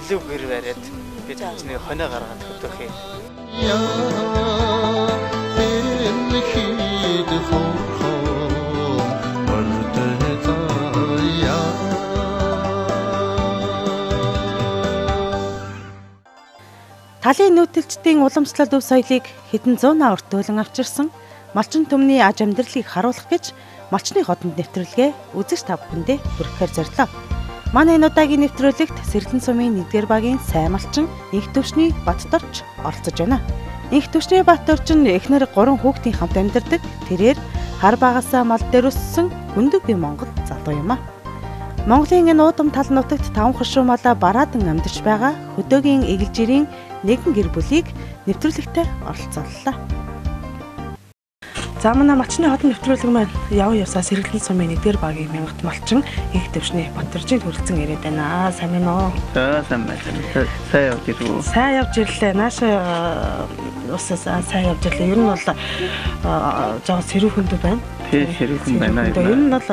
илүү гэр бариад бид нэг хоноо гаргаад хөдөөхэй. Талын нүүдэлчдийн уламжлалт өв соёлыг хэдэн зуунаа өртөөлөн авчирсан малчин төмний аж амьдралыг харуулах гэж малчны хотод нэвтрүүлгээ үзэгч та бүхэндээ хүргэхээр зорилоо. Манай энэ удаагийн нэвтрүүлэгт Сэргэлэн сумын 1-р багийн сайн малчин Инх төвшний Баттөрч оролцож байна. Инх төвшний Баттөрч нь эхнэр 3 хүүхдийн хамт амьдардаг. Тэрээр хар багасаа мал дээр өссөн гүндэг бие Монгол залуу юм а. Монголын энэ уудам тал нутагт 5 хошуу малаа бараадан амьдарч байгаа хөдөөгийн эгэлжирийн нэгэн гэр бүлийг нэвтрүүлэгтээ оролцууллаа. За манай малчны хотод нэвтрүүлэг маань явсаа Сэргэлэн сумын 1-р багийн мянгат малчин Инх төвшний Баттөрчийг хүрэлцэн ирээд байна. Сайн байна уу? За сайн байна. Сайн явж ирв үү? Сайн явж ирлээ. Наашаа усаас сайн явж ирлээ. Ер нь бол жоо сэрүүхэндүү байна. Тий, сэрүүхэн байна. Ер нь бол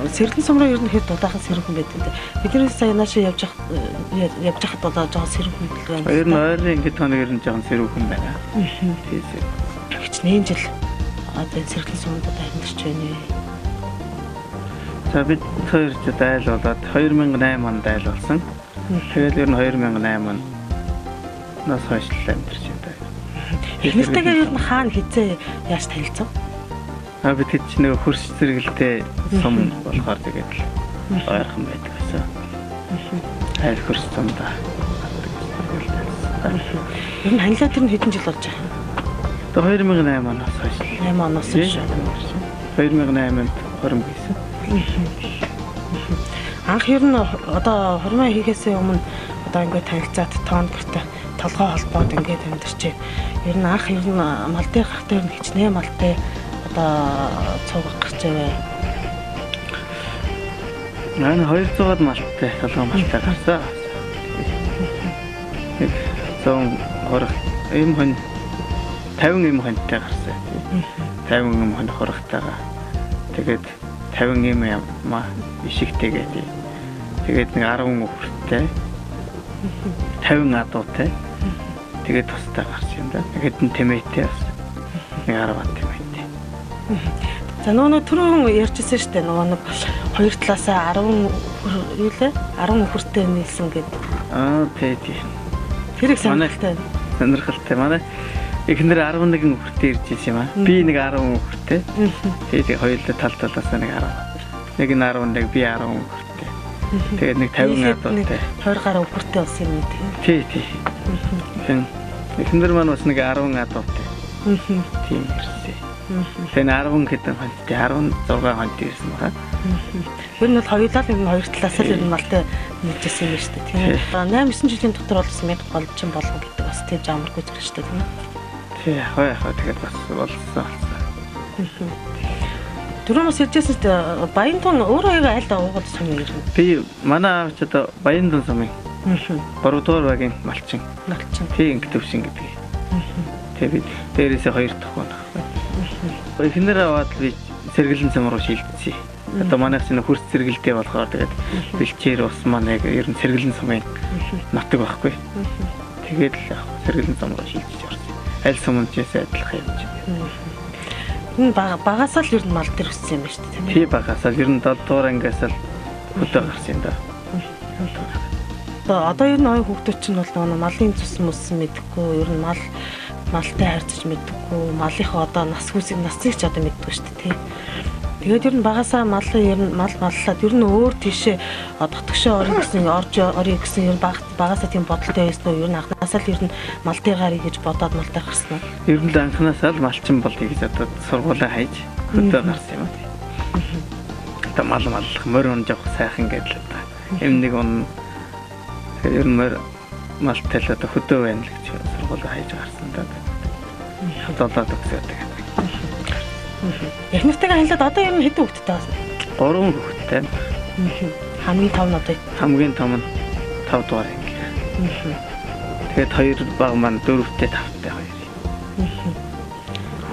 Сэргэлэн сум руу ер нь хэд удаахан сэрүүхэн байдаг. Биднээс сая наашаа явж хахад бол жоо сэрүүхэн байна. Ер нь ойрын ингээд хоног ер нь жоо сэрүүхэн байна. Тий. Хичнээн жил одоо Сэргэлэн сумд амьдарч байна. За бид хоёр ч айл болоод 2008 онд айл болсон. Тэгээд ер нь 2008 онд нас хойш амьдарч байна. Эхнэртэйгээ ер нь хаана хизээ яаж танилцав? Бид хэд ч нэг хөрш зэрэгэлтэй сум болохоор тэгээд ойрхон байдаг гэсэн. Айл хөрш сумда. Ер нь ханилаа тэр нь хэдэн жил болж байгаа? 2008 оноос хойш. 8 оноос хойш. 2008-нд хором хийсэн. Анх ер нь одоо хормоо хийхээсээ өмнө одоо ингээд танилцаад тоон гэртээ толгой холбоод ингээд амьдарч. Ер нь анх ер нь мал дээр гахтай ер нь хичнээн малтай одоо цугах гэж байгаа. Манай 200-аад малтай толгой малтай гарсан. Зон хорох юм хон 50 юм хонтой гарсан. 50 юм хон хорохтойгоо. Тэгээд 50 юм маа ишигтэйгээд. Тэгээд нэг 10 хүүхэдтэй. 50 адуутай. Тэгээд тустай гарч юм да. Тэгээд тэмээтэй бас. Нэг 10 тэмээтэй. За нөгөө түрүүн ярьжсэн шүү дээ. Нөгөө нэг хоёр талаасаа 10 юу лээ? 10 хүүхэдтэй нийлсэн гэдэг. Тий. Тэрийг сонирхолтой. Сонирхолтой. Манай эхнэр 11 хүүхэдтэй ирж ирсэн юм аа. Би нэг 10 хүүхэдтэй. Тэгээд хоёулаа тал талаасаа нэг 10. Нэг нь 11, би 10 хүүхэдтэй. Тэгээд нэг 50 адуутай. 20 гаруй хүүхэдтэй болсон юм тийм. Тий. Эхнэр маань бас нэг 10 адуутай. Тийм ирсэн. Тэгээд 10 хэдэн хонтой 16 хонтой ирсэн байна. Ер нь бол хоёулаа л хоёр талаас л ер нь малтай нийлжсэн юм шүү дээ тийм. 8-9 жилийн дотор бол мэд голчин болгон гэдэг бас тийм жамаргүй зэрэг шүү дээ тийм. Тий, яхаа тэгээд бас болсон. Түрүүн бас ярьжсэн шүү дээ. Баянтун өөрөө айлда уугаад сум юм. Би манай аав ч одоо Баянтун сумын 3-р багийн малчин. Тий, Инх төвшин гэдэг. Тэгээд дээрээсээ 2 дахь байна. Эхнэр аваад би Сэргэлэн сум руу шилжсэн. Одоо манайх чинь хөрс зэрэгэлтэй болохоор тэгээд бэлчээр ус маань яг ер нь Сэргэлэн сумын нутаг байхгүй. Тэгээд л Сэргэлэн сум руу шилжиж орсон. Аль сумчээс адилхан юм чинь. Энэ багасаа л ер нь мал дээр өссөн юм байна шүү дээ. Тий багасаа ер нь 7-р ангиас л хөдөө гарсан юм да. Одоо ер нь оюун хүүхдүүд чинь бол нөгөө малын цус мөссөн мэдхгүй ер нь малтай харьцаж мэдхгүй малынхаа одоо насыг ч одоо мэддэггүй шүү дээ тий. Тэгээд ер нь багасаа мал маллаад ер нь өөр тийшээ дотгошоо орё гэсэн ер нь багасаа тийм бодолтой байсан уу? Ер нь анхнаасаа л ер нь мал дээр гарыг гэж бодоод малтай гарсан уу? Ер нь анхнаасаа л малчин болъё гэж одоо сургуулаа хайж хөдөө гарсан юм тий. Одоо мал маллах морь унж явах сайхан гэдэл одоо юм нэг он ер нь малтай л одоо хөдөө байна л гэж сургуулаа хайж гарсан даа. Долоод өгсөд гэдэг. Эхнэртэйгээ хайлаад одоо ер нь хэдэн хүүхэдтэй байна? 3 хүүхэдтэй. Хамгийн том нь одоо хамгийн том нь 5 дугаар анги. Тэгээд 2 баг маань 4-тэй 5-тай 2.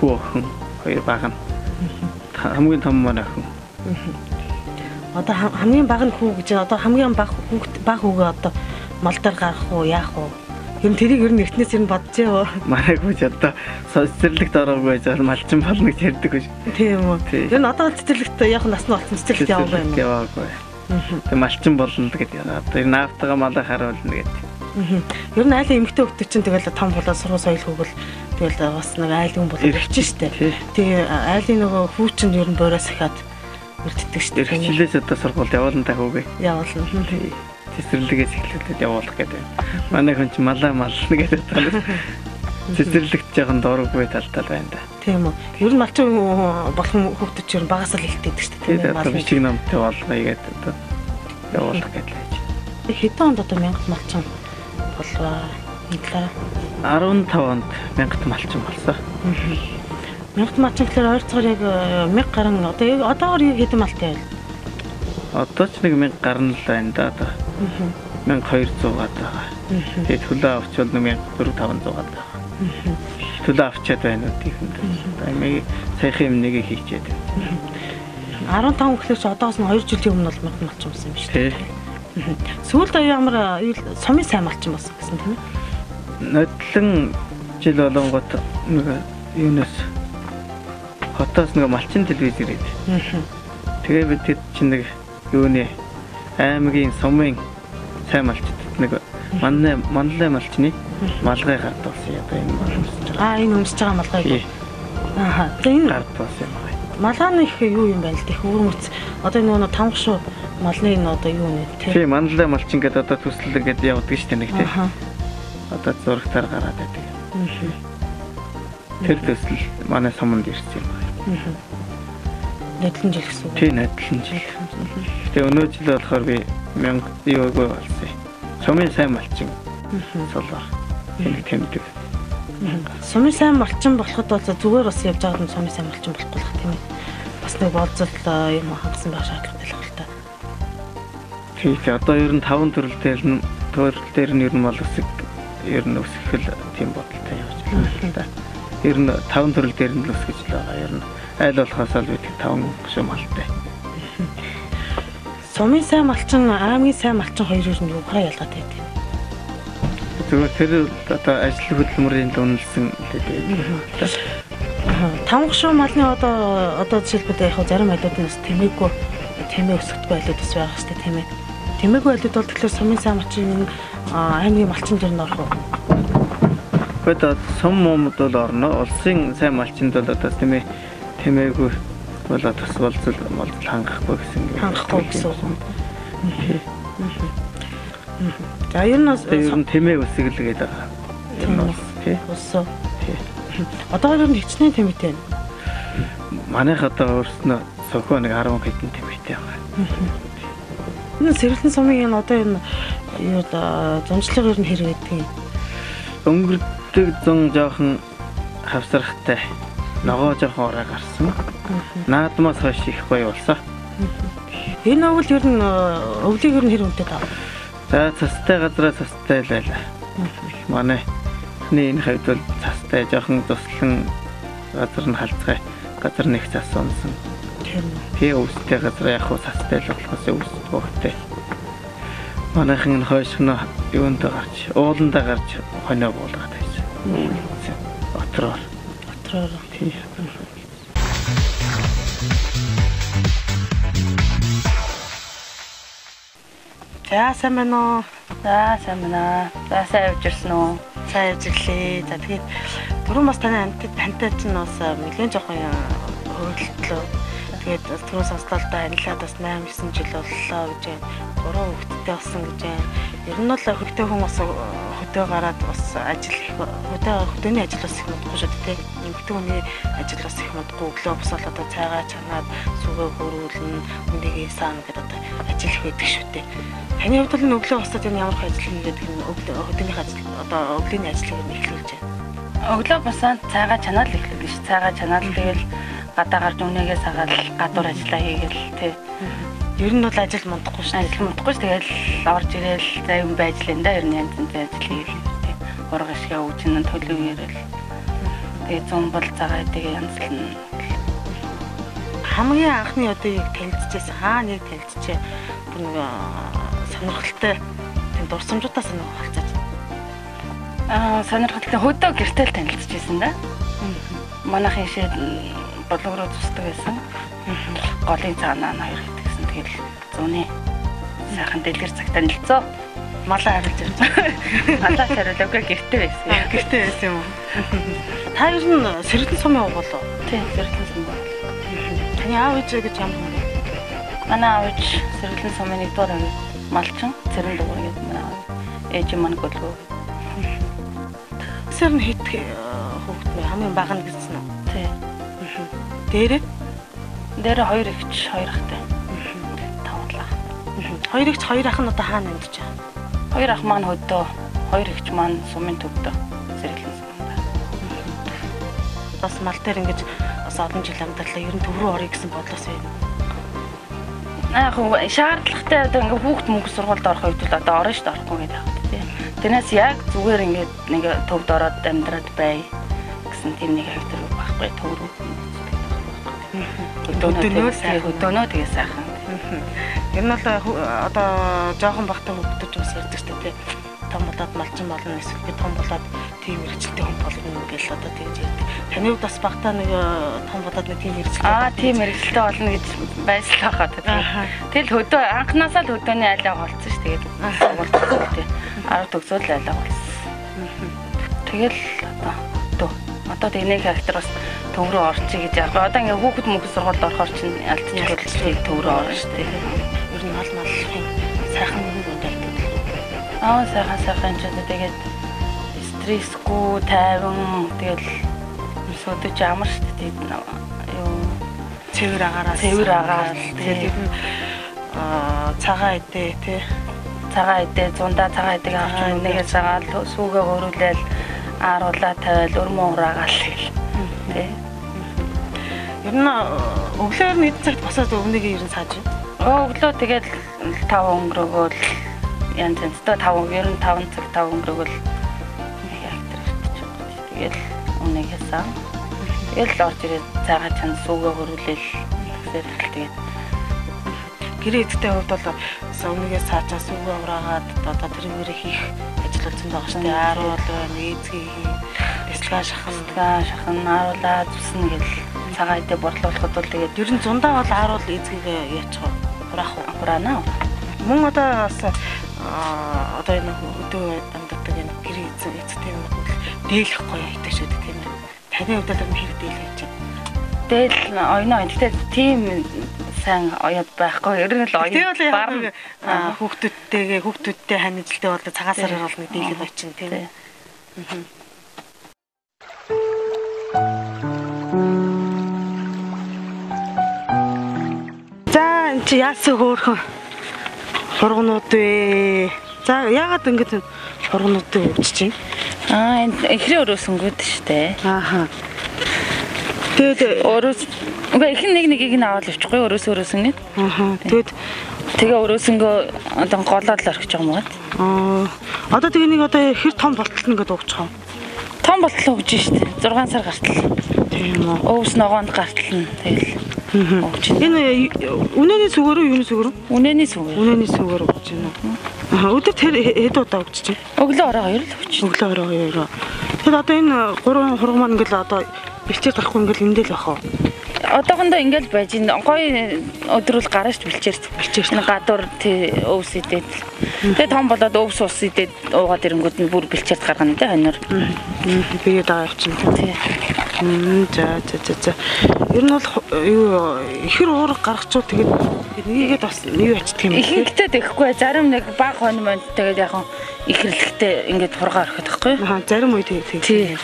Хүү охин 2 баг нь. Хамгийн том маань охин. Одоо хамгийн баг нь хүү гэж одоо хамгийн баг хүүгээ одоо малдар гарах уу, яах уу? Ер нь тэрийг ер нь эртнээс ер нь бодож яваа. Манайг үгүй одоо цэцэрлэгт ороогүй байж малчин болно гэж ярьдаг гэж. Тийм үү. Ер нь одоо цэцэрлэгт яг насны болсон цэцэрлэгт яваагүй юм уу? Яваагүй. Тэг малчин болно л гэдэг. Одоо энэ наавтага малаа харуулна гэдэг. Ер нь айлын эмэгтэй хөлтөч чинь тэгэл том болоод сургууль соёл хөгөл тэгэл бас нэг айлын болоод ирчих штэ. Тэгээ айлын нөгөө хүүчин ер нь буураас ахаад үлддэг штэ. Хичээлээс одоо сургууль явуулна та хүүгээ. Явуулна. Цэцэрлэгээс эхлүүлээд явуулах гэдэг. Манай хүн ч малаа мална гэдэг талаас цэцэрлэгт жоохон дурггүй талтай байна да. Тийм үү. Ер нь малчин болох хүүхдүүд ер нь багасаа л хэлтийдэг шүү дээ. Тийм үү. Бичиг намтай болгоё гэдэг одоо явуулах гэдэг. Хэдэн онд одоо 1000 малчин болваа? Инглаа 15 онд 1000 малчин болсон. 1000 малчин гэхээр ойрцоогоор яг 1000 гарan одоогоор хэдэн малтай байл? Одоо ч нэг 1000 гарan л байна да одоо. 1200-аад байгаа. Тэгээд төлөө авчвал 1400-500-аад байгаа. Төлөө авчаад байна уу тийхэнд. Амиг саяхан юм нэгийг хийчээд байна. 15 гэхэлэр чи одоос нь 2 жилийн өмнө бол 1000 малчин болсон юм шүү дээ. Сүүлд ямар сумын сайн малчин болсон гэсэн тийм ээ? Нодлон жил болонгот нэг юунаас хотоос нэг малчин телевиз ирээд. Тэгээ бид тэд чинь нэг юуны аймгийн сумын сайн малчд нэг манлай малчны малгай гард болсон юм одоо энэ мал. Энэ өмсөж байгаа малгай. Энэ гард болсон юм байна. Малгааны их юу юм байна л дэх өөрмөц одоо нөгөө тамх шүү малны энэ одоо юу нэ тийм манлай малчин гэдэг одоо төсөл ингээд явдаг шүү дээ нэг тийм. Одоо зурагтаар гараад байдаг. Тэр төсөл манай суманд ирсэн юм байна. Нодлон жил гэсэн үг. Тийм нодлон жил. Тэгээ өнөө жил болохоор би 1000 юугүй болсон. Сумын сайн малчин солоор тэмдэг. Сумын сайн малчин болоход бол зүгээр бас явж байгаад нь сумын сайн малчин болохгүй л тийм ээ. Бас нэг болцол юм хангасан байх шаардлагатай л байна. Тийм одоо ер нь 5 төрөл дээр нь ер нь бол ер нь өсгөх тийм бодолтой явж байна. Ер нь 5 төрөл дээр нь л өсгөж л байгаа. Ер нь айл болохоос л бид 5 шүү малтай. Сумын сайн малчин, аймгийн сайн малчин хоёрын нь юугаар ялгаатай байдаг? Зүгээр тэр одоо ажил хөдөлмөрийн л үнэлсэн лээ. Тамх шүү малны одоо жишээлбэл яг зарим айлуудаас тэмээ өсгөхгүй айлууд бас байгаа шүү дээ тийм ээ. Тэмээгүй айлууд бол тэгэхээр сумын сайн малчин аймгийн малчин дээр нь орох уу? Одоо сум момд бол орно. Улсын сайн малчинд бол одоо тэмээгүй бол бас болцол хангахгүй гэсэн үг. За ер нь тэмээ үсгэлгээд байгаа. Тийм. Усоо. Одоо ер нь хичнээн тэмээтэй байна. Манайх одоо өөрснөө сохоо нэг 10 хэдэн тэмээтэй байгаа. Энэ Сэргэлтэн сумын энэ одоо энэ юу зунжлага ер нь хэрэг гэдэг юм. Өнгөрдөг зун жоохон хавсрахтай. Ногоо жоохон орой гарсан. Наадмаас хойш их гоё болсон. Энэ өвөл ер нь өвлийг ер нь хэр үнэтэй тав? За цастай газараа цастай л байлаа. Манай энэ хавьд бол цастай жоохон туслан газар нь халцгай. Газар нэг цас унсан. Тэгээ өвстэй газар яг хуу цастай л болохоос өвсд бохтой. Манайхан хойш нь юунд гарч, ууландаа гарч хоноо буулгаад байсан. Отроор. Тийм. За сайн байна уу? За сайн байна. За сайн явж ирсэн үү? Сайн явж ирлээ. За тэгээд түрүүн бас тантай чинь бас нэлээд жоохон хөрөлтлөө. Тэгээд түрүүн сонслоо да анилаад бас 8-9 жил боллоо гэж байна. 3 хүүхэдтэй болсон гэж байна. Ер нь бол хөдөө хүн бас хөдөө гараад бас ажил хөдөөний ажил бас их модгүй шүү дээ. Эмэгтэй хүний ажил бас их модгүй. Өглөө бас одоо цайгаа чанаад сүгээ хөрүүлнэ, үндигээ сан гэдэг одоо ажил их байдаг шүү дээ. Таны хувьд бол өглөө босоод энэ ямар ажил хийгээд хөдөөний ажил одоо өглөөний ажлыг эхлүүлж байна. Өглөө босоод цайгаа чанаад л эхлэв ш. Цайгаа чанаад тэгэл гадаа гарч үнээгээ сагаад гадуур ажиллаа хийгээл тий. Ер нь бол ажил мундахгүй шүү. Ажил мундахгүй ш. Тэгэл орж ирээл за юм байж л энэ да. Ер нь янз янз ажил хийгээл тий. Ураг ашгаа үжин төлөв ярил. Тэгээ зам бол цагаа тэгээ янзлна. Хамгийн анхны одоо яг танилцчихсан. Нэг танилцчээ. Бүр нэг сонирхолтой дурсамжуудаас нэг халцаад. Сонирхолтой хөдөө гэртэл танилцчихсан да. Манайхын шид болог руу зусдаг байсан. Голын цаанаа хоёр гэдгсэн. Тэгэл зүүнээ сайхан дэлгэр цагтаа нэлцөө. Малаа хариулж ирж. Малаа хариулаагүй гэртээ байсан. Гэртээ байсан юм уу? Та ер нь Сэргэлэн сумын уу болов? Тийм, Сэргэлэн сум бол. Таны аав ээж гэж ямар юм бэ? Манай аав ээж Сэргэлэн сумын 1-р анги малчин цэрэн дугуй гэдэг манай аав. Ээж маань гөлгөө. Сэрн хит хүүхэд мэ хамгийн бага нь гэсэн үү? Тийм. Дээрээ? Дээр 2 эгч, 2 ахтай. Тавлаа. 2 эгч 2 ах нь одоо хаана амьдарч байгаа? 2 ах маань хөдөө, 2 эгч маань сумын төвдөө Сэргэлэн сум байна. Бас мал дээр ингэж бас олон жил амьдлаа ер нь төв рүү орё гэсэн бодлоос байна. Яг шаардлагатай одоо ингээ хүүхд мөнгө сургуульд орох үед л одоо орно шүү дээ орохгүй гэдэг байна тийм. Тэрнээс яг зүгээр ингээд нэг төвд ороод амьдраад бай гэсэн тийм нэг хэвтер байхгүй төв рүү. Хөдөөнөө тэгээ сайхан. Ер нь бол одоо жоохон бахтай хүүхдүүд бас ярьдаг шүү дээ. Том болоод малчин болно эсвэл би том болоод тийм мэрэгчлээ хүн болно гэж одоо тэгж ярьдаг. Таны хувьд бас бахтай нэг том болоод нэг тийм мэрэгчлээ. Тийм мэрэгчлээ болно гэж байсан хаа тийм. Тэгэл хөдөө анханасаа л хөдөөний айлаа голцсон шүү тэгээд болчихсон тийм. 10 төгсөөл айлаа голсон. Тэгэл одоо тэг нэг характер бас төв рүү орчих гэж яг. Одоо ингээ хүүхэд мөнгө сургуульд орохоор чинь алдчих төв рүү орно шүү дээ. Ер нь мал маллахын сайхан юм байдаг. Сайхан ч одоо тэгээд стрессгүй, тайван тэгэл өсөдөж амар шүү дээ. Юу цэвэр агаараас тэгээд ер нь цагаан идэ тий. Цагаан идэ, зундаа цагаан идэг авч нэгээс цагаал сүүгээ хөрүүлээл ааруулаа тавиал өрмөн ураагаал тэгэл тий. Ер нь өглөөр нэг цагт босоод өмнөг ер нь сааж байна. Өглөө тэгээд 5 өнгөрөөгөө янз янзтай 5 ер нь 5 цаг 5 өнгөрөөгөө нэг актер ирчих. Тэгээд өмнөгөөсөө тэгэл орж ирээд цагаан чанд сүүгээ хөрүүлээл тэгээд гэрээ эдтэй хувьд бол өмнөгөөс цаачаа сүүгээ ураагаад одоо тэр мөрөө хийх ажил болсон байгаа шүү дээ. Ааруул эзгээ эслэгээ шахан ааруулаа зүснэ гэл цагаан идэ борлуулахад бол тэгээд ер нь зундаа бол ааруул эзгээ яачих вэ? Хураана. Мөн одоо бас одоо энэ өдөө амьдардаг энэ гэрээ эзэгтэй юм бол дээлэх гоё хийдэг шүү дээ тийм ээ. Таны хувьд л хэрэг дийлэх гэж байна. Дээл оёно. Гэхдээ тийм сайн оёд байхгүй. Ер нь л оён бар хүүхдүүдтэй ханижилтэй бол цагаасаар бол нэг дийлэх очин тийм ээ. За энэ чи яасан хөөрхөн хургнууд вэ? За яагаад ингэж хургнуудыг өвчж байна? Энэ ихрээ өрөөсөнгүүд штэ. Тэгээд Үгүй их нэгийг нь аваад өвчихгүй өрөөсөн гээд. Тэгээ өрөөсөнгөө одоо голоод л орхиж байгаа юм байна. Одоо тэгээ нэг одоо хэр том болтол нэгэд уучих юм. Том болтол өгж штэ. 6 сар гартал. Тийм үү. Өвс ногоонд гартал нь тэгэл. Энэ үнэний сүгөр үү, юуны сүгөр үү? Үнэний сүгөр. Үнэний сүгөр өгч байна. Өдөр тэр хэд удаа өгч чинь? Өглөө ороо 2 л өгч. Өглөө ороо 2. Тэгэхээр одоо энэ 3 хург маань ингээл одоо бэлчээр гарахгүй ингээл эндэл байх уу? Одоохондоо ингээл байж ин гоё өдрүүл гараа ш бэлчээр гадуур тий өвс идээд тэгээ том болоод өвс ус идээд уугаад ирэнгүүд нь бүр бэлчээрд гаргана тий ханаар бигээ даа явчихна тий. За. Ер нь бол юу ихэр уурга гаргачвал тэгээд нэгээд бас юу ячдаг юм бэ? Ихэнхдээ тэхгүй зарим нэг баг хон мөн тэгээд яг ихэрлэгтэй ингээд хургаа орхиод байхгүй. Зарим үе тэгээд тий.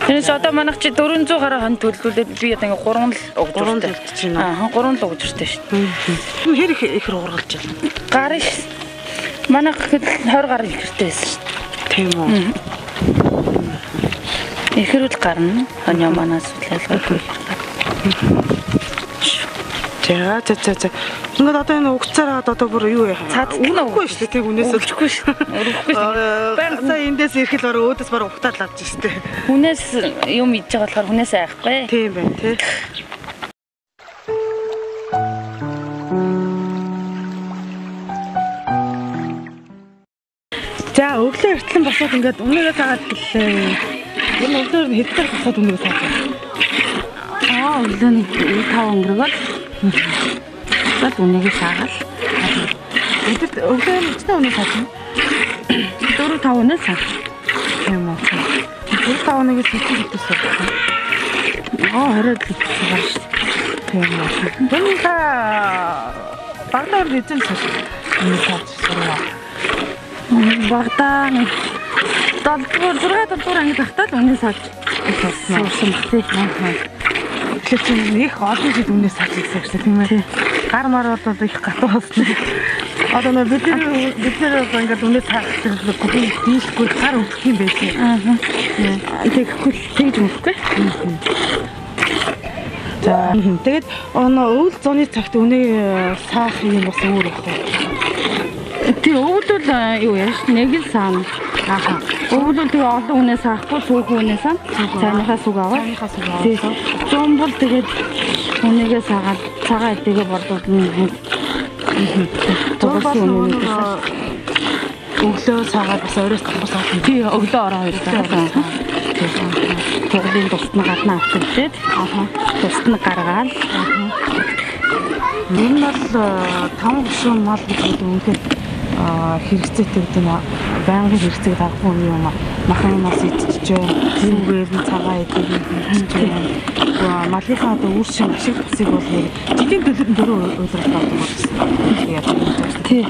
Тэрээс одоо манайх чи 400 гаруй хон төлөвлөлээд би одоо ингээд 3 л өгч байна. 3 л өгч штэ шүү. Хэр ихэр уургалж байна? Гар ш. Манайх 20 гаруй ихэртэй байсан шүү. Тийм үү. Ихэрүүл гарна. Хонио манаас үлээлгүй. За. Ингээд одоо энэ угцаараад одоо бүр юу яа? Өгөхгүй шүү дээ. Тэг үнээс өгөхгүй шүү. Өрөхгүй. Баярсаа эндээс ирэхэл бараг өөдөөс бараг угтаад л авч шүү дээ. Хүнээс юм идэж байгаа болохоор хүнээс айхгүй. Тийм байна тий. өглөө эртлэн босоод ингээд үнэгээ саагаад гэлээ. Энэ өглөө хэдээр босоод үнэгээ саагаад. Өглөөний 5 өнгөрөөгөл босоод үнэгээ саагаад. Өглөө өчтөө үнэгээ саагаад. 4-5 үнэ саа. Тийм үү. 4-5 үнэгээ сэтгүүлсэн. Орой л саагаад шүү. Тийм үү. Энэ та багтаар хэзээ сууж үнэгээ саагаад. Багтаа 7-6 анги тахтаа л үнэ сааж суусан баг тий. Тэгэхээр чи их олон жил үнэ сааж ирсэн тийм ээ. Гар мар бол их гатуу болсон. Одоо бид нэр ингээд үнэ сааж ирсэн дийлэхгүй гар өвдөх юм байлээ. Тэгэхгүй тэгж мөхгүй. За тэгээд өвөл зуны цагт үнэ саах юм бас өөр байх уу? Тий өвөл юу яаш нэг л саана. Өвөл тэгээ олон үнэ саахгүй сүүх үнэ саана. Цааныхаа сүг аваад. Тий. Зомбол тэгээд үнэгээ саагаад цагаан эдэгээ борлуулна. Өглөө саагаад бас оройс тусаад. Тий өглөө ороо хоёртаа. Тэглэн тусна гадна авчихээд тусна гаргаад. Энэ бол 5 гишүүн мал гэдэг үнэхээр хэрэгцээтэй гэдэг нь байнгын хэрэгцээг дагах юм махан мас идчихжээ. Зүгээр нь цагаан эдэг идчихжээ. Малынхаа одоо үр шин ашиг тусыг бол жилийн дөрөв уйлрах гэдэг байна. Тий.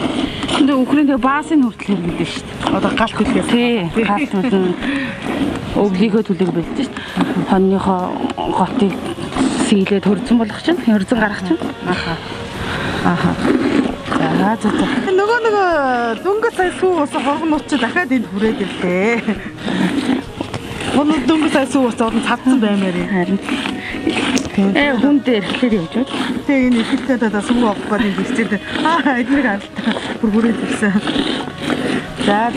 근데 Украинд баасын хүртэл хэрэглэдэг шүү дээ. Одоо галт хэлээс. Тий. Галт нь өвлийгөө төлөг байлж шүү дээ. Хоньныхоо готыг сийлээд хөрзөн болгох чинь, хөрзөн гаргах чинь. За. Нөгөө дөнгөж сая сүү ус хоргонууд чи дахиад энд хүрээд ирлээ. Дөнгөж сая сүү ус орон цавцсан баймаар юм. Харин. Хүн дээр ирэхээр явж байна. Тэгээ энэ ихэвчлэн одоо сүү авах гэдэг хэлцээд эднийг харлаа. Бүр хүрээд ирсэн. За.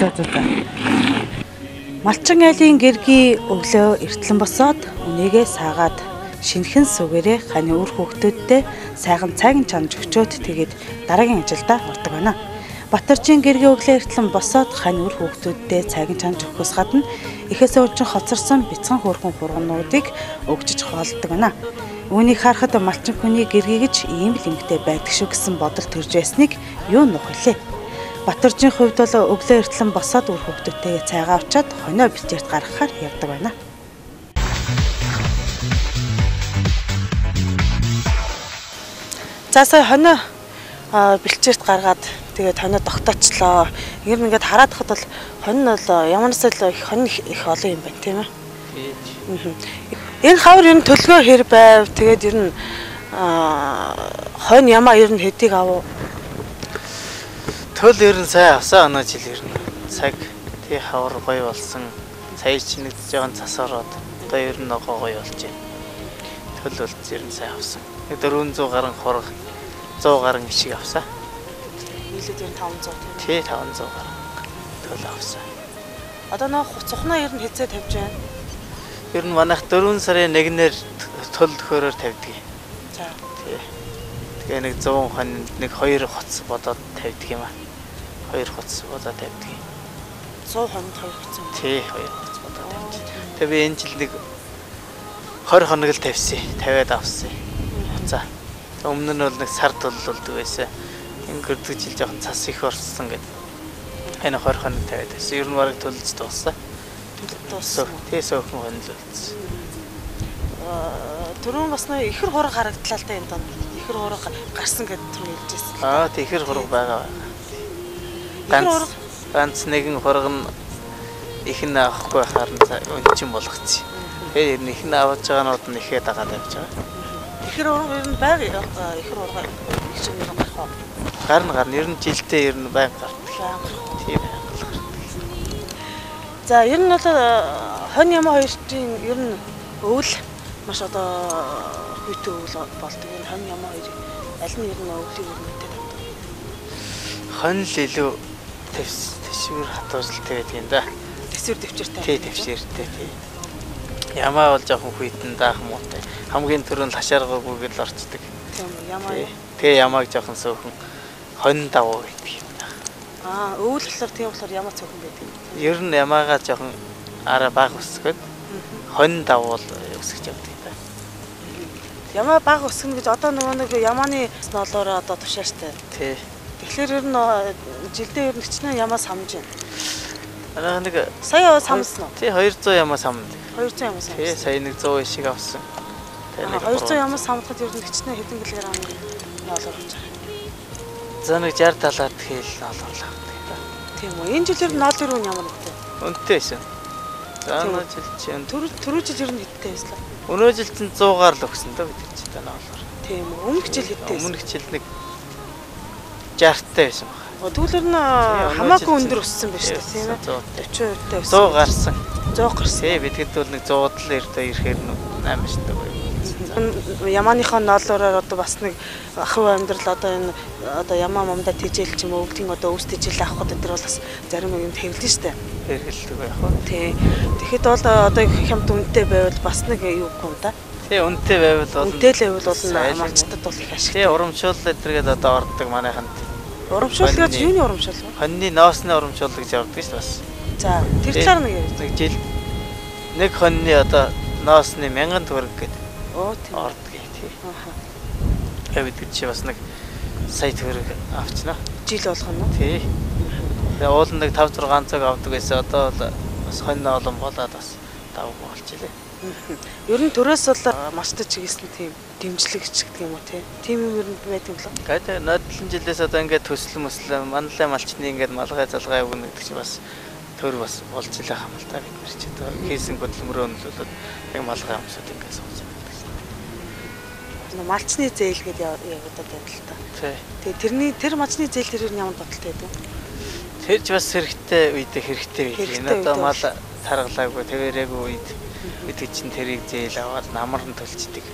Малчин айлын гэргийн өглөө эртлэн босоод үнэгээ саагаад шинэхэн сүгээрээ хань үр хүүхдүүдтэй сайхан цайгийн чанж өгчөөд тэгээд дараагийн ажилдаа ордог байна. Батарчин гэргийн өглөө эртлэн босоод хань үр хүүхдүүдтэй цайгийн чанж өгөхөөс гадна эхээс өөрчн хоцорсон бяцхан хөөрхөн хургунуудыг өгчөж хоолдог байна. Үүнийг харахад малчин хүний гэргий гэж ийм л эмгтэй байдаг шүү гэсэн бодол төрж байсныг юу нөх хэлээ. Батарчин хувьд бол өглөө эртлэн босоод үр хүүхдүүдтэйгээ цайгаа авчаад хонио бэлчээрт гаргахаар явдаг байна. За сая хонио бэлчээрт гаргаад тэгээд хонио тогтоочлоо. Ер нь ингээд хараад хад бол хонио бол ямарнаас л хонио их олон юм байна тийм ээ. Энэ хавар ер нь төлгөө хэр байв. Тэгээд ер нь хонь ямаа ер нь хэдийг авав. Төл ер нь сая авсан оноо жил ер нь цаг тий хавар гоё болсон. Сая чинэгдэж байгаа цас ороод одоо ер нь ногоо гоё болж байна. Төл бол ер нь сая авсан. 400 гаруй хорог 100 гаруй ишиг авсан. Нийлээд ер нь 500 тий 500 гаруй төл авсан. Одоо нөө цухнаа ер нь хэзээ тавьж байна? Ер нь манайх 4 сарын 1-ээр төл төхөөрөөр тавьдаг. За. Тий. Тэгээ нэг 100 хон нэг 2 хоц бодоод тавьдаг юм аа. 2 хоц бодоод тавьдаг. 100 хонд 2 хоц. Тий 2 хоц бодоод тавьдаг. Тэгээ би энэ жил нэг 20 хоног л тавьсан. 50-аад авсан. За. Өмнө нь бол нэг сард болдог байсан. Өнгөрдөг жил жоохон цас их орсон гэдэг. Энэ 20 хоног тавиад байсан. Ер нь бараг төлж дууссан. Дууссан. Тий сөөхөн хонол болсон. Түрүүн бас нөө ихэр хураг харагдлаа л да энэ донд. Ихэр хураг гарсан гэдэг түрүү хэлжсэн. Тий ихэр хураг байгаа. Ганц нэгэн хураг нь их нь авахгүй харин өнчин болгоцсон. Тэгээ их нь авч байгаанууд нь ихээ дагаад явж байгаа. Ихэр хураг ер нь байгаа. Ихэр хураг их шиг нэг гарах уу? Гарна ер нь жилдээ ер нь байнга гардаг. Тийм байнга гардаг. За ер нь бол хонь ямаа хоёрын ер нь өвөл маш одоо хүйтэн өвөл болдог. Энэ хонь ямаа хоёр аль нь ер нь өвлийг ер нь мэдээд байдаг. Хонь л илүү тэвшүүр хатууралтай байдаг юм да. Тэвшүүр төвчөртэй. Тий тэвшээртэй тий. Ямаа бол жоохон хүйтэн даах муутай. Хамгийн түрүүнд хашааргаагүй л орчдөг. Тийм ямаа. Тэгээ ямааг жоохон сөөхөн хонь давуу гэдэг юм да. Өвөл болохоор тийм болохоор ямаа цөөхөн байдаг. Ер нь ямаагаа жоохон араа баг өсгöd хонь давуул өсгөж явдаг юм байна. Ямаа баг өсгөнө гэж одоо нөгөө нэг ямааны ноолоор одоо тушаа штэ. Тий. Тэгэхээр ер нь жилдээ ер нь хичнээн ямаа самж байна. Араа нэг Сая самсан уу? тий 200 ямаа самд. 200 ямаа самсан. Тий сая нэг 100 ишиг авсан. 200 ямаа самдахад ер нь хичнээн хэдэн килограмм ноолоор болж байгаа. За нэг 60 70-аад хэл ноолоорлаа. Тийм үү. Энэ жил ер нь ноол юу ямар нэтэ? Үнэтэй байсан. За өнөө жил чинь түрүү жил ер нь хэдтэй байсан. Өнөө жил чинь 100-аар л өгсөн дөө бид чинь ноолоор. Тийм үү. Өмнөх жил хэдтэй байсан? Өмнөх жил нэг 60-тай байсан баг. Түүлэр нь хамаагүй өндөр өссөн байна шүү дээ, тийм ээ. 40%-тай өссөн. 100 гарсан. 100 гарсан. Тий, бидгэд бол нэг 100-д л ирэхээр 8 штук байв. Ямааныхоо ноолоороор одоо бас нэг ахуй амьдрал одоо энэ одоо ямаа момдаа тижэл ч юм уу өвгдийн одоо өвс тижэл авахд энэ бол бас зарим юмд хэвлэн штэ. Хэрэгэлдэг байх уу? Тий. Тэгэхэд бол одоо хямд үнэтэй байвал бас нэг юу гэх юм да. Тий, үнэтэй байвал бол үнэтэй л байвал бол малчтад бол их ашиг. Тий, урамшуул эдэргээд одоо ордог манайханд. Урамшуул гэж юуны урамшуул вэ? Хоньны ноосны урамшуул гэж явдаг шүү дээ бас. За, тэр талаар нэг яриа. Нэг жил нэг хоньны одоо ноосны 1000 төгрөг гэдэг. Оо тийм. Ордог тий. Бид чи бас нэг сая төгрөг авчнаа. Жил болгоно. Тий. Тэгээ уул нэг 5 6 цаг авдаг байсан. Одоо бол бас хонь олон болоод бас давгүй болчихлээ. Ер нь төрөөс бол мастаж чигээсэн тийм дэмжлэгч гэдэг юм уу тийм юм ер нь байдаг болов. Гэдэг нодлон жилээс одоо ингээд төсөл мөслөө манлай малчны ингээд малгай залгай өгнө гэдэг чи бас төр бас болж илаа хам л та бид нар ч одоо хийсэн хөдөлмөрөө нөлөөлөд яг малгай өмсөд ингээд сууж байгаа гэсэн. Малчны зээл гэдээ явагдаад байна л та. Тий. Тэгээ тэр малчны зээл тэр ямар бодолтой байдаг вэ? Тэр ч бас хэрэгтэй үедээ хэрэгтэй байх. Энэ одоо мал таргалаагүй тэрээгүй үед бид чинь тэрийг зээл аваад намар нь төлчдөг.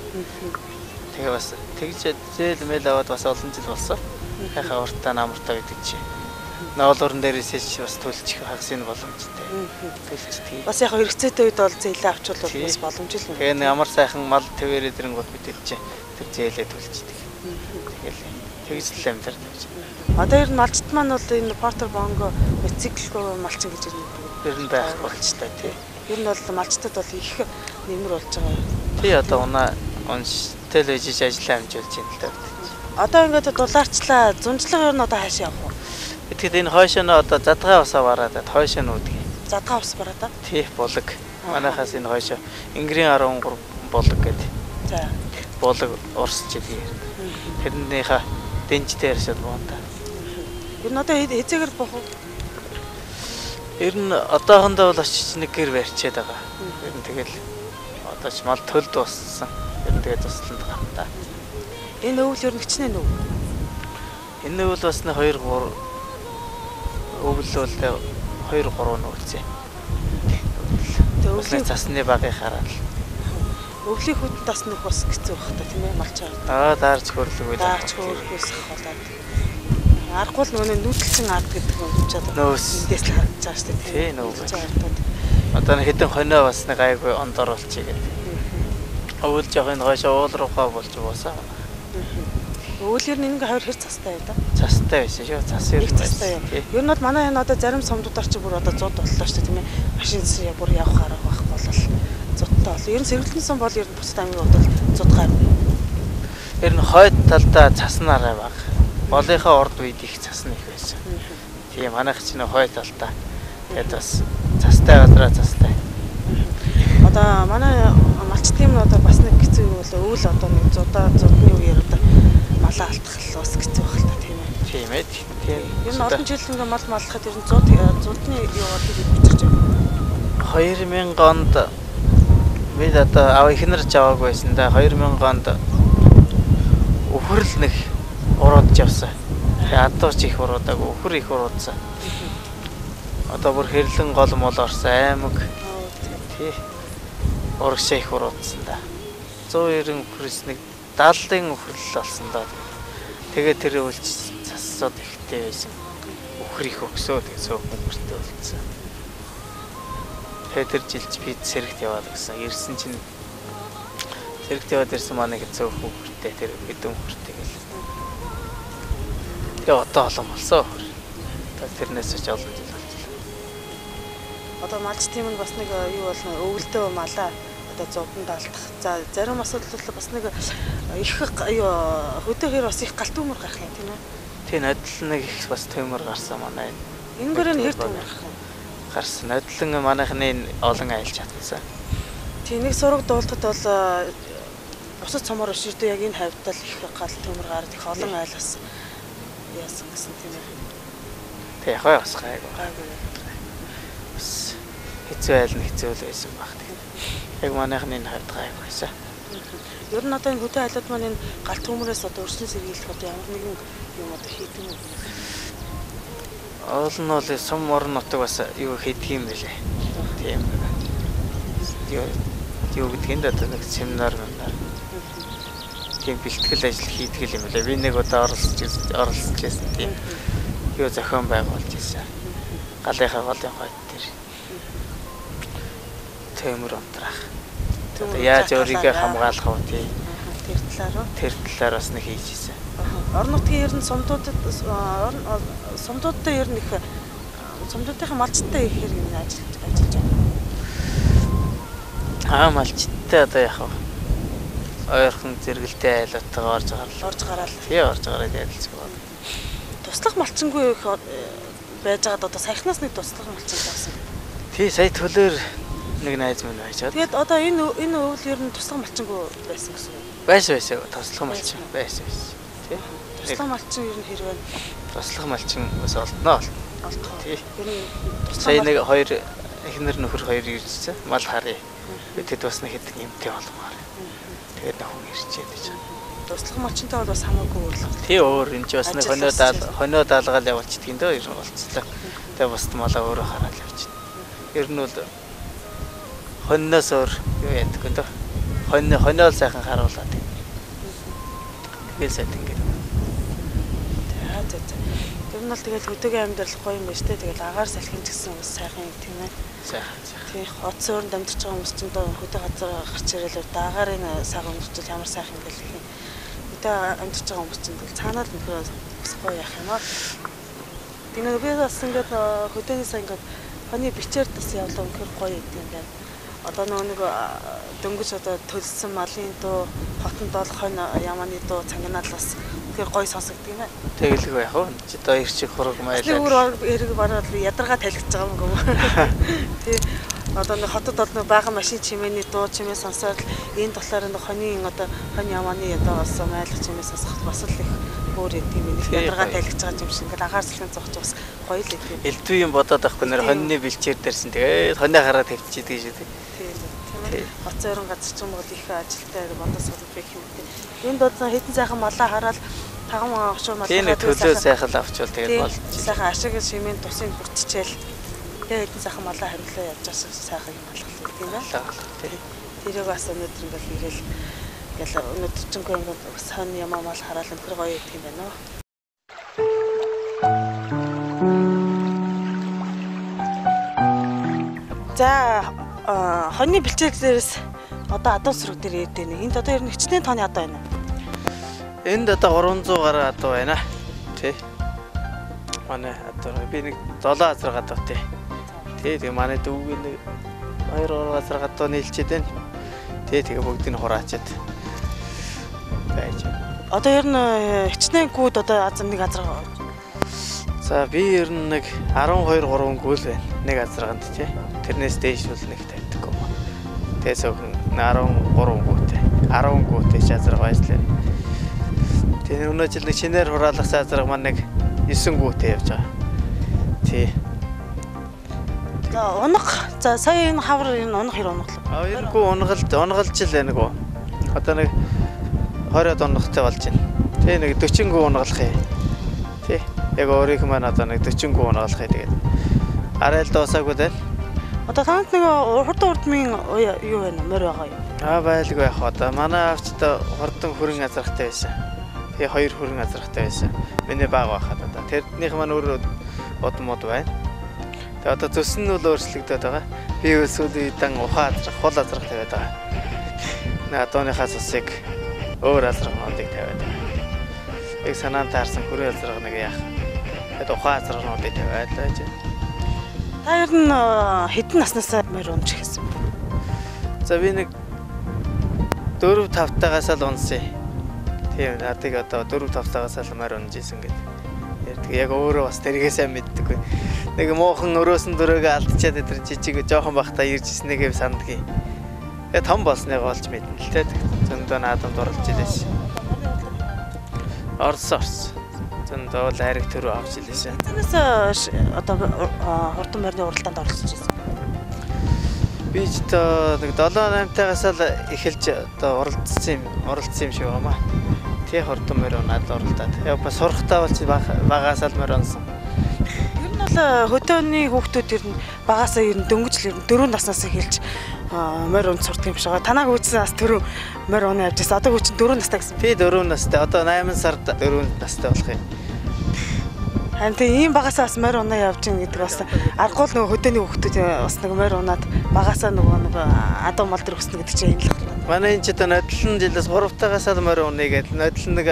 Тэгээ бас тэгж зээл мэйл аваад бас олон жил болсон. Хахаа уртаа намартаа гэдэг чи. Ноолорн дээрээс ч бас төлчих хагасны боломжтой. Төлчдөг. Бас яг хэрэгцээтэй үед бол зээлээ авчвал бас боломжтой юм. Тэгээ нэг ямар сайхан мал твэрээ дэрэнгууд бид чи тэр зээлээ төлчдөг. Тэгэл тэгж л амьдардаг. Одоо ер нь малчт маань бол энэ Портер Бонго мотоциклгүй малчин гэж ер нь байх болчтой тий. Ер нь бол малчтад бол их нэмэр болж байгаа. Тий одоо унаа унштай л ижиж ажиллаа амжуулж байна л да. Одоо ингээд дулаарчлаа. Зунжлага ер нь одоо хаашаа явах вэ? Тэгэхэд энэ хойшоо нь одоо задгаа усаа бараад хойшоо нь үүдгий. Задгаа ус бараад аа? Тий булаг. Манайхаас энэ хойшоо Ингрийн 13 булаг гэдэг. За. Булаг урсч идэг. Тэрнийхээ дэнжтэй ярьсад боонда. Ер нь одоо хэзээгээр бох вэ? Ер нь одоохондоо бол очиж нэг гэр барьчаад байгаа. Ер нь тэгэл одоо ч мал төл дууссан. Ер нь тэгээд тусланд байгаа юм да. Энэ өвөл ер нь хичнээн өв. Энэ өвөл бас нэг 2 3 өвөл бол 2 3 нүүлцээ. Тэгээ өвлийн засны багыг хараад өвлийн хүнд бас нэг бас хэцүү байх та тийм ээ малчаар. Даарч хөрлөг үйл. Даарч хөрлөхөөс болоод. Аргагүй л нөгөө нүүдэлчин ард гэдэг юм чад. Нөөс эндээс л харагдаж байгаа шүү дээ. Тий нөө. Одоо нэг хэдэн хонио бас нэг айгүй ондор болчих гэдэг. Өвөл жоох энэ гойшоо уул руугаа болж уусаа. Өвлөр нь ингээ хоёр хэр цастай байда. Цастай байсан шүү. Цас ер нь цастай. Ер нь бол манай энэ одоо зарим сумдуудаар чи бүр одоо 100 боллоо шүү дээ тийм ээ. Машин зэрэг бүр явах арга байхгүй болол 100 таа. Ер нь сэргэлтэн сум бол ер нь бусад аймгийн бодвол 100 гаруй. Ер нь хойд талдаа цаснараа баг. Болынхаа урд үед их цасна их байсан. Тийм манайх ч нэ хойд талдаа. Тэгээд бас цастай газараа цастай. Одоо манай малчтын одоо бас нэг хэцүү юу бол өвөл одоо нэг зудны үеэр одоо малаа алдах бас хэцүү байх л та тийм ээ. Тийм ээ. Тийм. Ер нь олон жил ингээ мал маллахад ер нь зудны юу болдог гэж бичиж байна. 2000 онд бид одоо ихнэрч аваагүй байсан да 2000 онд өхөрл нэг уруудж явсан. Тэгээ адууч их уруудаг, өхөр их уруудсан. Одоо бүр хэрлэн гол мол орсон аймаг. Тий. Урагшаа их уруудсан да. 190 өхрөөс нэг 70-ын өхрөл болсон да. Тэгээ тэр үлж цассууд ихтэй байсан. Өхөр их өгсөө тэгээ цөөхөн өхөртэй болсон. Тэгээ тэр жилч бид сэрэгт яваад гэсэн. Ирсэн чинь сэрэгт яваад ирсэн манай их цөөхөн өхөртэй тэр хэдэн өхөртэй гэл. Тэгээ одоо олон болсон өхөр. тэрнээс ч олон жил болж байна. Одоо малч тийм нь бас нэг юу болно өвөлдөө малаа одоо зовдон даалдах. За зарим асуудал бас нэг их хөдөөхөр бас их галт төмөр гарах юм тийм үү? Тийм нодлол нэг их бас төмөр гарсан манай. Энэ гэрээ хэр төмөр гарах юм? Гарсан. Нодлон манайхны олон айлж чадсан. Тийм нэг сураг дуулахад бол бусад цомор өшөрдөө яг энэ хавьтал их галт төмөр гараад их олон айлаас яасан гэсэн тийм үү? Тэг яхаа бас гайгүй. Бас хэцүү айл нь хэцүү л байсан баг тийм. Яг манайхны хавьд гайгүй байсан. Ер нь одоо энэ хөдөө айлууд маань энэ галт төмөрөөс одоо өршин сэргийлэх одоо ямар нэгэн юм одоо хийдэг юм бэ? Оол нь бол сум орон нутаг бас юу хийдэг юм бэлээ. Тийм. Юу гэдгийг одоо нэг семинар тийм бэлтгэл ажил хийдэг юм лээ. Би нэг удаа оролцож байсан тийм. Юу зохион байгуулж байсан. Галынхаа голын хойд дээр. Төмөр унтрах. Яаж өөрийгөө хамгаалах вэ тийм. Тэр талаар бас нэг хийж ирсэн. Орон нутгийн ер нь сумдуудад сумдуудтай ер нь их сумдуудын малчтай их хэрэг юм ажиллаж байна. Малчтай одоо яах вэ? Ойрхон зэрэгэлтэй айлуудтайгаа орж гараад. Тий орж гараад ярилцдаг байна. Туслах малчингүй их байж байгаад одоо саяхнаас нэг туслах малчин байсан. Тий сая төлөөр нэг найз минь байж байгаа. Тэгээд одоо энэ өвөл ер нь туслах малчингүй байсан гэсэн үг. Байсан. Туслах малчин байсан. Тий. Туслах малчин ер нь хэрэг байна. Туслах малчин бас олдноо. Тий. Ер нь сая нэг хоёр эхнэр нөхөр хоёр иржсэн. Мал харъя. Тэд бас нэг хэдэн юмтэй болмоор. Тэгээд нөхөн ирчээд байж байгаа. Туслах малчинтай бол бас хамаагүй өөр л. Тий өөр энэ ч бас нэг хоноо даалгаал явуулчихдаг юм дөө ер нь болцлоо. Тэгээд бусд малаа өөрөө хараад явчихна. Ер нь бол хонноос өөр юу яадаг вэ? Хониол сайхан харуулдаг. Тэгээд сайд ингэ. Тэр нь бол тэгэл хөдөөгийн амьдрал гоё юм байна шүү дээ. Тэгэл агаар салхин ч гэсэн бас сайхан юм тийм ээ. Сайхан. Тийм хоц өөрөнд амьдарч байгаа хүмүүс ч доо хөдөө газар гарч ирэл даагарын сайхан өмөрчл ямар сайхан юм бэл гэх юм. Хөдөө амьдарч байгаа хүмүүс ч тэгэл цаанаа л нөхөр бас гоё яах юм аа. Тэгээд би бас ингээд хөдөөнөөс ингээд хоны бичээр бас явлаа өнөхөр гоё юм байна. Одоо нэг дөнгөж одоо төлсөн малын дуу, хотонд бол хонь ямааны дуу цангинаад бас үнэхээр гоё сонсогддог юм байна. Тэгэлгүй яах вэ? Чи одоо ирчих хураг маяг. Өөр хэрэг бараад ядаргаа талхиж байгаа юм гоо. Тий. Одоо нэг хотод бол нэг бага машин чимээний дуу чимээ сонсоод энэ болохоор нэг хонийн одоо хонь ямааны одоо бас майлах чимээ сонсоход бас л их өөр юм ийм ядаргаа талхиж байгаа юм шиг ингээл агаар салхин зогч бас гоё л юм. Элдв юм бодоод авахгүй нэр хоньны бэлчээр дээрсэн тэгээд хоньоо хараад тавьчихдаг шүү дээ. Тийм. Хоц өрн газар ч юм бол их ажилтай бондос болчих юм тийм. Энд бол хэдэн сайхан малаа хараад таган очоо малаа. Тийм төлөө сайхан авчвал тэгээд болж. Сайхан ашиг шимийн тусын бүртчээл тэгээд хэдэн сайхан малаа хариулаа явж байгаа сайхан юм алхах тийм ээ. Тэрийг бас өнөөдөр ингээл ирээл ингээл өнөөдөр ч ингээл бас хон ямаа мал хараал өнөхөр гоё юм байна уу. За хоньны бэлчээглээс одоо адуу сүрэг дээр ирдэг нэг. Энд одоо ер нь хичнээн тооны адуу байна. Энд одоо 300 гаруй адуу байна. Тий. Манай адуу би нэг 7 азар гадуу тий. Тэгээ манай дүүгийн нэг 2 азар гадуу нийлчихэд байна. Тэгээ бүгдийг нь хураачаад байж. Одоо ер нь хичнээн гүд одоо нэг азар. За би ер нь нэг 12 3 гүйл байна. Нэг азарганд тий. Тэрнээс дээш бол нэг тавьдаггүй. Тэгээс өгөн 13 гүйтэй. 10 гүйтэй азарга байжлаа. Тэгээ өнөө жил нэг шинээр хураалгасан азарга маань нэг 9 гүйтэй явж байгаа. Тий. За унах. За сая энэ хавар энэ унах хэр унаглаа. Ерөнхий унгалж л байна гоо. Одоо нэг 20-од унахтай болж байна. Тий нэг 40 гүү унгалах юм. Тий. Яг өөрийнх маань одоо нэг 40 гүү унгалах юм тэгээд. Арай л дуусаагүй байна. Одоо танад нэг хурдан юу вэ? Морь байгаа юу? Байлгүй яах одоо. Манай авчтай хурдан хөрөн азаргатай байсан. Тэгээ 2 хөрөн азаргатай байсан. Миний баг байхад одоо. Тэрнийх маань өөр удмууд байна. Тэгээ одоо зүс нь бол өөрчлөгдөд байгаа. Би өсвөл дан ухаа азрах, хол азрах тавиад байгаа. Наа дооныхаас усыг өөр азрах модыг тавиад байгаа. Яг санаанд таарсан хөрөн азрах нэг яах. Тэгээд ухаазрагнуудыг тавиад байж. Та ер нь хэдэн наснаас морь унж эхэлсэн бэ? За би нэг 4-5 тагаас л унсан. Тийм надыг одоо 4-5 тагаас л морь унж исэн гэдэг. Яг өөрөө бас тэргээ сайн мэддэггүй. Нэг муухан өрөөсөн дөрөөгөө алдчихад тэр жижиг жоохон бахта ирж ирснэгээ санддаг. Тэгээ том болсныг олж мэднэ л те. Зөндөө наадамд оролж илээс. Орс. Зөндөө л хайрыг төрөө авч илээс. Танаас одоо хурдан морины уралдаанд оролцож байсан. Би ч одоо нэг 7-8 тагаас л эхэлж одоо оролцсон юм шиг байна. Тэг хурдан морь надад оролдоод. Яг бас сурахтаа бол чи багаас л морь онсон. Ер нь бол хөдөөний хүүхдүүд ер нь багасаа ер нь дөнгөж 4 наснаас эхэлж морь унж сурдаг юм шиг байгаа. Танаа хөөцсөн бас түрүү морь унаа явж байсан. Одоо хөөч 4 настай гэсэн. Би 4 настай. Одоо 8 сард 4 настай болох юм. Харин тийм багасаа бас морь унаа явж ийн гэдэг бас аргагүй л нөгөө хөдөөний хүүхдүүд бас нэг морь унаад багасаа нөгөө адуу мал дээр өснө гэдэг чинь энэ л байна. Манай энэ ч одоо нодлон жилээс 3 тагаас л морь унаа гэдэг. Нодлон нэг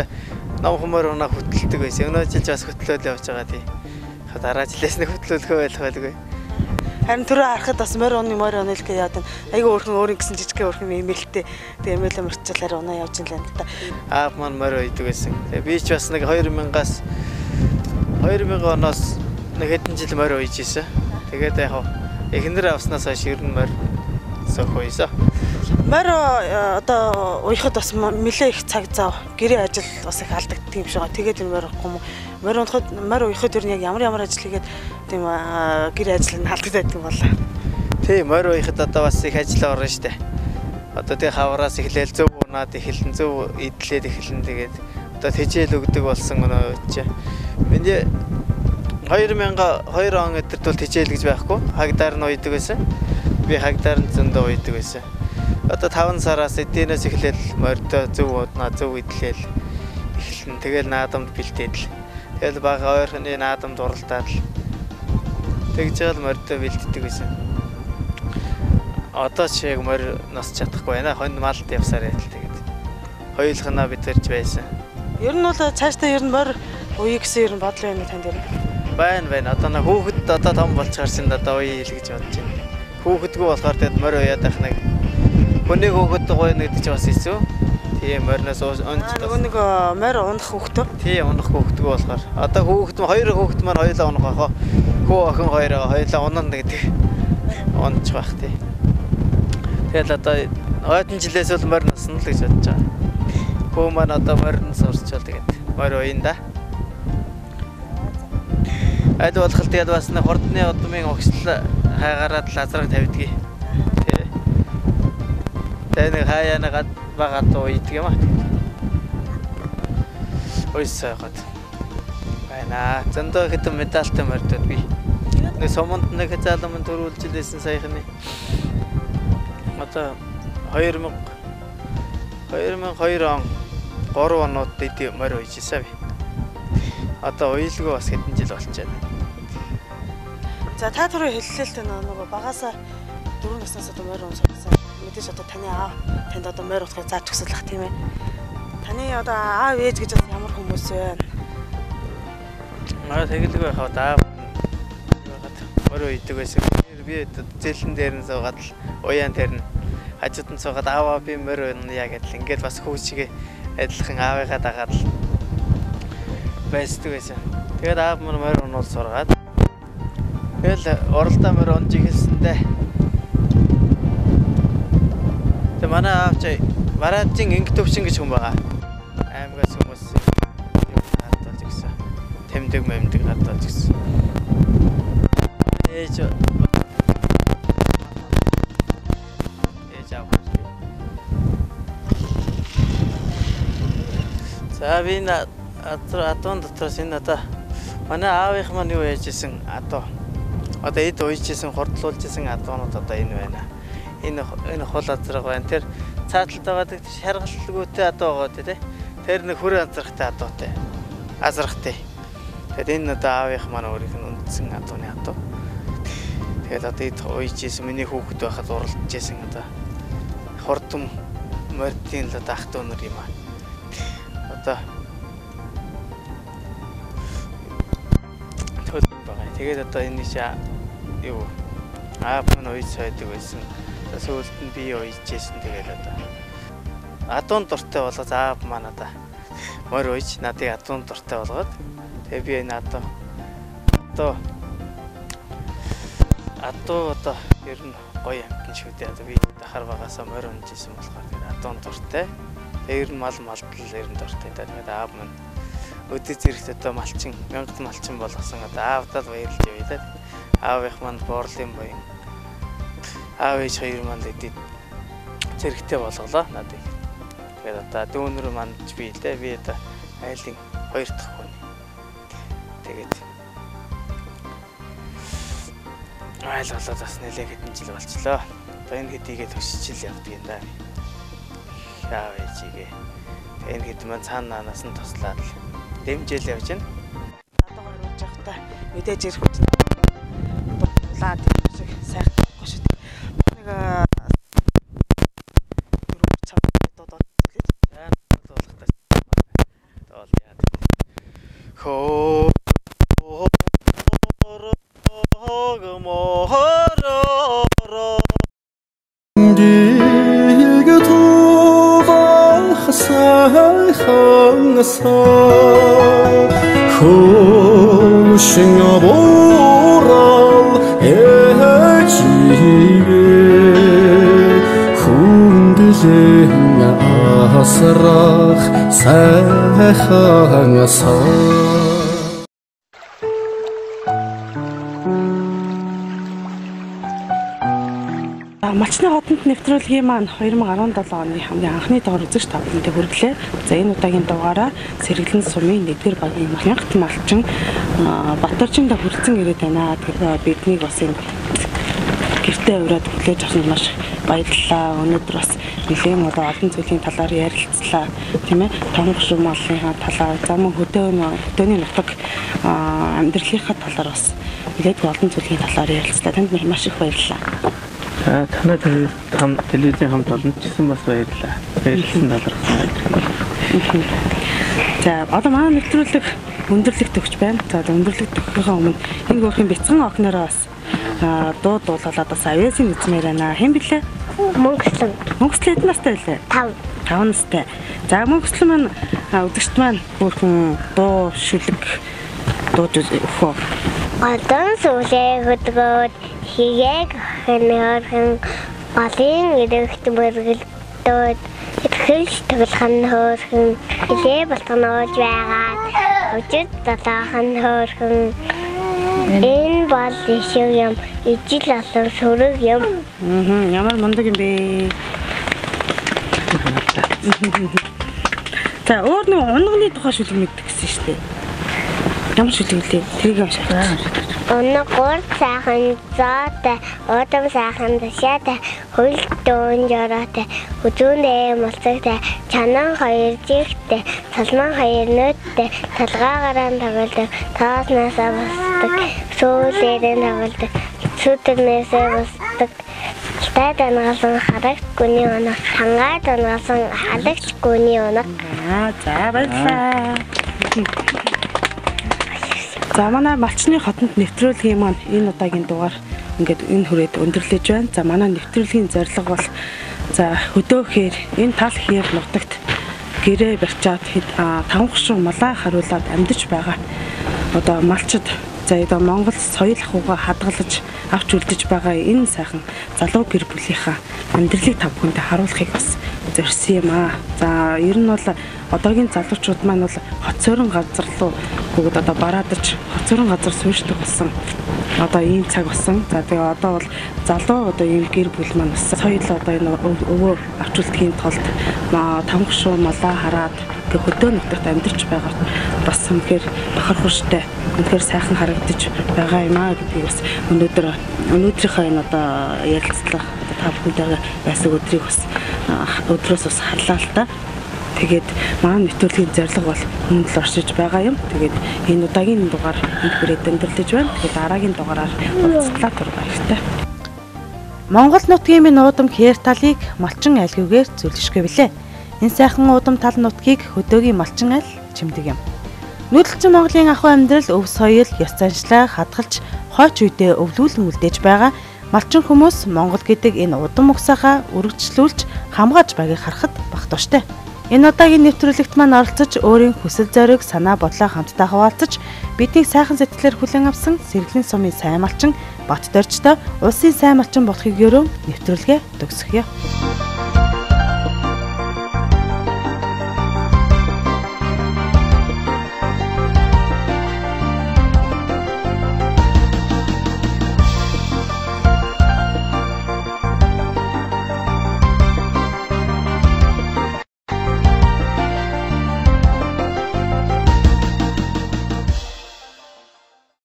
номхон морь унаа хөтэлдэг байсан. Өнөө жил бас хөтлөөл явж байгаа тий. Дараа жилээс нэг хөтлөөлгөө байх байлгүй. Харин түрүү харахад бас морь унаа л гэж яадаг. Айгүй өөрхөн гэсэн жижиг өөрхөн имэйлтэй. Тэгээ имэйл мөрчлөөр унаа явж ин л энэ та. Аав маань морь үйдэг байсан. Тэгээ би ч бас нэг 2000-аас 2000 оноос нэг хэдэн жил морь ууж ийсэн. Тэгээд яг эхнэр авснаас хойш ер нь морь сөхөөйсө. Морь одоо уяхад бас нэлээ их цаг зав гэрээ ажил бас их алдагддаг юм шиг байгаа. Тэгээд энэ морь уухгүй юм. Морь уяхад ер нь яг ямар ажил хийгээд тийм гэрээ ажил нь алдагдаад юм болоо. Тийм морь уяхад одоо бас их ажил орно штэ. Одоо тэг хавраас эхлээл зөв унаад эхэлэн зөв идлээд эхэлэн тэгээд одоо тэжээл өгдөг болсон өнөө чи. Миний 2002 он өдөрт бол тэжээл гэж байхгүй. Хагдаар нь уйдаг байсан. Би хагдаар нь зөндөө уйдаг байсан. Одоо 5 сараас эднээс эхлээл морьтой зөв уднаа зөв идлээл эхэлнэ. Тэгэл наадамд бэлдээд л. Тэгэл бага ойрхны наадамд уралдаад л. Тэгж жаал морьтой бэлддэг байсан. Одоо ч яг морь нас чадахгүй байна. Хонд малд явсаар яа л тэгээд. Хоёулахнаа бид төрж байсан. Ер нь бол цаашдаа ер нь морь ууя гэсэн ер нь бодлоо юм танд ер нь. Байна. Одоо нэг хүүхэд одоо том болчихар чинь одоо ууя хэл гэж бодож байна. Хүүхэдгүй болохоор тэгээд морь уяад байх нэг хүнийг хүүхэд гоё нэгдэж бас хэцүү. Тийм морьноос онц. Нөгөө нэг морь унах хүүхдөө. Тийм унах хүүхэдгүй болохоор. Одоо хоёр хүүхэд маань хоёулаа унах байхаа. Хүү охин хоёулаа унана гэдэг. Унчих байх тий. Тэгэл одоо ойдын жилээс бол морь насна л гэж бодож байгаа. Хүү маань одоо морьн сурчвал тэгээд морь уян да. Айд болох л тэгээд бас нэг хурдны удмын огцол хайгаараад лазраг тавьдгийг. Тэ. Тэгээд нэг хаяа нэг багад уйдаг юм аа. Ойсойгод. Байна. Зөндөө хэдэн медальтай морьдод би. Нэг суманд нэг залмын төрүүлж илсэн саяхны. Одоо 2002 он 3 оноод дэд морь уйжсэн би. Одоо уйлгүй бас хэдэн жил болчиход. За та түрүү хэллээ л нөгөө багасаа 4 наснаас одоо морь унссан. Мэдээж одоо таны аав танд одоо морь уусгахыг зааж өгсөлөх тийм ээ. Таны одоо аав ээж гэж бас ямар хүмүүс вэ? Тэгэлгүй байхад аав морь үйдэг байсан. Би зэлэн дээр нь суугаад л уяан дээр нь хажууд нь суугаад ааваа би морь уйна гэдэл ингээд бас хүүчигээ адилхан аавыгаа дагаад л байсдаг байсан. Тэгээд аав маань морь унуул сургаад тэгэл оролдоо морь унж ихэлсэндээ. Тэг манай аав чи Мараадын инг төвчин гэж хүн байгаа. Аймагаас хүмүүс хатуулж гисэн. Тэмдэг хатуулж гисэн. Ээж аав. За би атон дотроос энэ одоо манай аавынх маань юу яажсэн атоо. Одоо эд уйжсэн хурдлуулжсэн атоонууд одоо энэ байна. Энэ хол азраг байна. Тэр цааталт байгаа шаргалгүйтэй атоо байгаа тий. Тэр нэг хөрөө азрагтай атоотой. Азрагтай. Тэгэхээр энэ одоо аавынх маань өөрийнх нь үндсэн атооны атоо. Тэгээд одоо эд уйжсэн миний хүүхэд байхад уралдажсэн одоо хурдм мордын л одоо ах トゥ нар юм аа. Одоо Тэгээд одоо энэ чи юу аав нь уйж сайдаг байсан. Сүүлд нь би уйжсэн тэгээд одоо адуун дуртай болгож аав маань одоо морь уйж надыг адуун дуртай болгоод тэгээд би энэ адуу одоо ер нь гоё амтэн шүү дээ. Одоо би дахар багасаа морь унжсэн болохоор тэгээд адуун дуртай. Тэгээд ер нь малдал ер нь дуртай. Тэгээд аав маань өдөө зэрэгт одоо малчин 1000 малчин болгосон одоо аавдад баярлж явъя. Аавынх маань буурлын буян. Аав ээж хоёр маань эдийн зэрэгтэй болголоо надад. Тэгээд одоо дүүнэр мандж би л дээ. Би одоо айлын 2 дахь хүн. Тэгээд айл болоод бас нэлээд хэдэн жил болчлоо. Одоо энэ хэдийгээ төсчил явдаг юм да. Аав ээжигээ. Энэ хэд маань цаанаас нь туслаад л дэмжээл явж байна. Надаагаар явж явахдаа мэдээж ирэх үед лаад шиг сайхан байхгүй шүү дээ. Нэг дөрөв цаг додоод зүйлээ. Болгох таа. Тоол яа. Хоо асрах сайхан асар Малчны хотод нэвтрүүлгийн маань 2017 оны хамгийн анхны дугаар үзэгч тавтантай хүргэлээ. За энэ удаагийн дугаараа Сэргэлэн сумын 1-р багийн Махянхт малчин Батөржинд хүрэлцэн ирээд байна. Тэгэхээр биднийг бас энэ гэртээ ураад хүлээж авсанд маш баярлалаа. Өнөөдөр бас нэлээд олон зүйлийн талаар ярилцлаа. Тийм ээ. Тонгох шумааллынхаа талаар, за мөн хөдөөний нутаг амьдралынхаа талаар бас нэлээд олон зүйлийн талаар ярилцлаа. Танд маш их баярлалаа. Танай телевизийн хамт олончсан бас баярлалаа. Баярлалсан талархсан. За одоо манай нэвтрүүлэг өндөрлөгт өгч байна. За өндөрлөгт өгөхөөс өмнө энэ гөрхийн бяцхан охинороо бас дуу дуулаад бас авьяасын үзмээр байна. Хэн блэ? Мөнгөслөн. Мөнгөслөд настай байлаа. 5 настай. За мөнгөслөн маань үзэгчд маань бүрхэн дуу шүлэг дууж өгөө. Одоо сүүлээ хөдгөөд хийгээг хэнэрхэн балын ирэхт мөргөлдөөд итгэж тоглохын хөөрхөн хилээ балтгонож байгаад өчид далаахан хөөрхөн энэ бол ишиг юм ижил олон сүрэг юм. Ямар мундаг юм бэ? За өөр нэг унганы тухай шүлэг мэддэг гэсэн шүү дээ. Ямар шүлэг вэ? Тэрийг уншаа. Өнөө гур сайхан зоотой, удам сайхан ташаатай, хөл дөөн жороотой, хүзүүндээ мулцагтай, чанан хоёр жигтэй, салман хоёр нөттэй, талгаагаараа тоглодог, тооснасаа босдог, сүүлээрээ тоглодог, сүтэрнээсээ босдог. Тай дангалсан харагт гүний оног, хангаа дангалсан халагч гүний оног. За баярлалаа. За манай малчны хотод нэвтрүүлгийн маань энэ удаагийн дугаар ингээд энэ хүрээд өндөрлөж байна. За манай нэвтрүүлгийн зорилго бол за хөдөөхээр энэ тал хэр нутагт гэрээ барьчаад 5 гушуун малаа харуулад амьдж байгаа. Одоо малчид за одоо Монгол соёл ахуйгаа хадгалж авч үлдэж байгаа энэ сайхан залуу гэр бүлийнхаа амьдралыг тав хүндээ харуулахыг бас зорьсон юм аа. За ер нь бол одоогийн залуучууд маань бол хоцорон газар руу бүгд одоо бараадаж хоцорон газар суурьшдаг болсон. Одоо ийм цаг болсон. За тэгээ одоо бол залуу одоо ийм гэр бүл маань бас соёл одоо энэ өвөө авч үлдэхийн тулд 5 гушуу малаа хараад хөдөө нутагт амьдарч байгаа бас үнэхээр бахархууштай, үнэхээр сайхан харагдаж байгаа юм аа гэдгийг бас өнөөдрийнхөө энэ одоо ярилцлага та бүхэндээ байсан өдрийг бас өдрөөс бас харлаа л та. Тэгээд маань нэвтрүүлгийн зорилго бол хүнд л оршиж байгаа юм. Тэгээд энэ удаагийн дугаар энд хүрээд өндөрлөж байна. Тэгээд дараагийн дугаараар уулзлаа тур баяртай. Монгол нутгийн минь уудам хээр талыг малчин айлгүйгээр зөвлөшгүй билээ. Энэ сайхан уудам тал нутгийг хөдөөгийн малчин айл чимдэг юм. Нүүдэлчин Монголын ахуй амьдрал, өв соёл, ёс заншлаа хадгалж хойч үедээ өвлүүлэн үлдээж байгаа малчин хүмүүс Монгол гэдэг энэ удам угсаахаа үргэлжлүүлж хамгааж байгааг харахад багтууштай. Энэ удаагийн нэвтрүүлэгт маань оролцож өөрийн хүсэл зориг, санаа бодлоо хамтдаа хуваалцаж бидний сайхан сэтгэлээр хүлээн авсан Сэргэлийн сумын сайн малчин Бат Доржтой улсын сайн малчин болохыг ерөөн нэвтрүүлгээ төгсгөе.